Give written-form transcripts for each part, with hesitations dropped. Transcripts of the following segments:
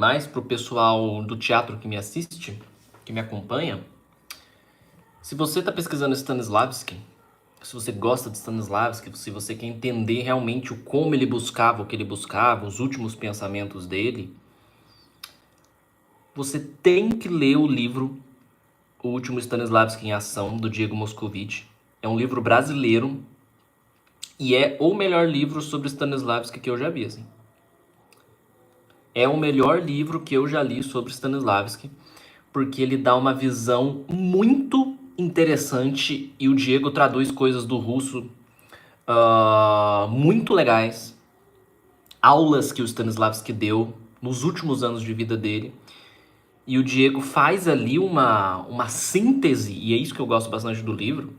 Mas pro pessoal do teatro que me assiste, que me acompanha, se você tá pesquisando Stanislavski, se você gosta de Stanislavski, se você quer entender realmente o como ele buscava o que ele buscava, os últimos pensamentos dele, você tem que ler o livro O Último Stanislavski em Ação, do Diego Moscovitch. É um livro brasileiro e é o melhor livro sobre Stanislavski que eu já vi, assim. É o melhor livro que eu já li sobre Stanislavski, porque ele dá uma visão muito interessante e o Diego traduz coisas do russo muito legais. Aulas que o Stanislavski deu nos últimos anos de vida dele. E o Diego faz ali uma síntese, e é isso que eu gosto bastante do livro,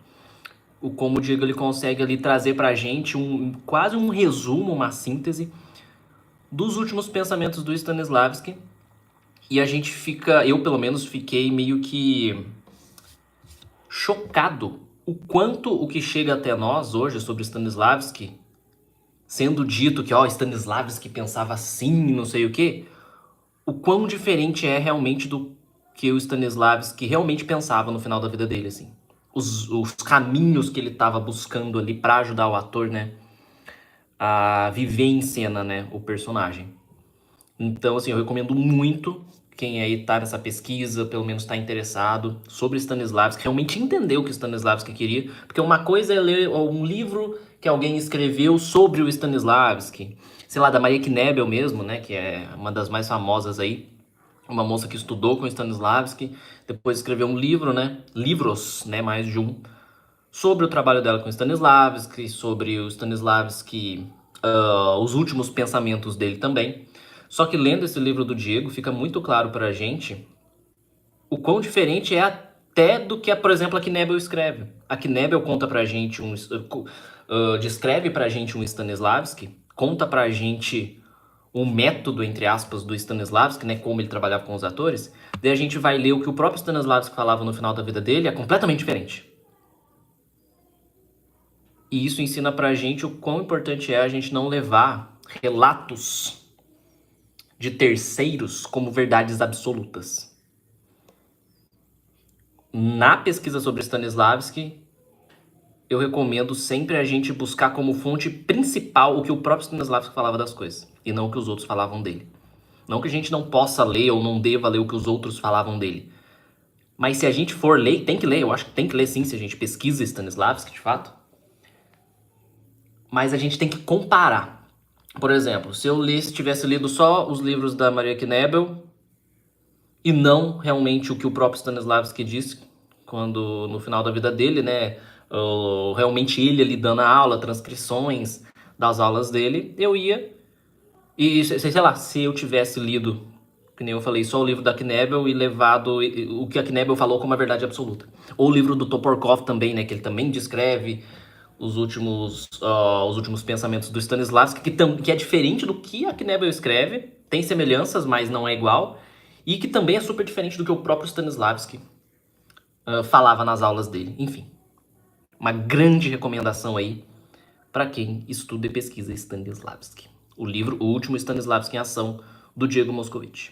o como o Diego ele consegue ali trazer pra gente quase um resumo, uma síntese dos últimos pensamentos do Stanislavski. E a gente fica, eu pelo menos fiquei meio que chocado o quanto o que chega até nós hoje sobre Stanislavski, sendo dito que Stanislavski pensava assim, não sei o quê, o quão diferente é realmente do que o Stanislavski realmente pensava no final da vida dele, assim. Os caminhos que ele estava buscando ali para ajudar o ator, né, a viver em cena, né, o personagem. Então, assim, eu recomendo muito quem aí tá nessa pesquisa, pelo menos tá interessado sobre Stanislavski, realmente entender o que Stanislavski queria, porque uma coisa é ler um livro que alguém escreveu sobre o Stanislavski, sei lá, da Maria Knebel mesmo, né, que é uma das mais famosas aí, uma moça que estudou com Stanislavski, depois escreveu um livro, né, livros, né, mais de um, sobre o trabalho dela com Stanislavski, sobre o Stanislavski, os últimos pensamentos dele também. Só que lendo esse livro do Diego, fica muito claro pra gente o quão diferente é até do que, por exemplo, a Knebel escreve. A Knebel conta pra gente descreve pra gente um Stanislavski, conta pra gente um método, entre aspas, do Stanislavski, né, como ele trabalhava com os atores. Daí a gente vai ler o que o próprio Stanislavski falava no final da vida dele, é completamente diferente. E isso ensina pra gente o quão importante é a gente não levar relatos de terceiros como verdades absolutas. Na pesquisa sobre Stanislavski, eu recomendo sempre a gente buscar como fonte principal o que o próprio Stanislavski falava das coisas, e não o que os outros falavam dele. Não que a gente não possa ler ou não deva ler o que os outros falavam dele. Mas se a gente for ler, tem que ler, eu acho que tem que ler sim, se a gente pesquisa Stanislavski, de fato. Mas a gente tem que comparar. Por exemplo, se eu tivesse lido só os livros da Maria Knebel e não realmente o que o próprio Stanislavski disse quando no final da vida dele, né, realmente ele ali dando a aula, transcrições das aulas dele, eu ia e sei lá, se eu tivesse lido, que nem eu falei, só o livro da Knebel e levado o que a Knebel falou como a verdade absoluta. Ou o livro do Toporkov também, né, que ele também descreve os últimos pensamentos do Stanislavski, que é diferente do que a Knebel escreve, tem semelhanças, mas não é igual, e que também é super diferente do que o próprio Stanislavski falava nas aulas dele. Enfim, uma grande recomendação aí para quem estuda e pesquisa Stanislavski. O livro O Último Stanislavski em Ação, do Diego Moscovitch.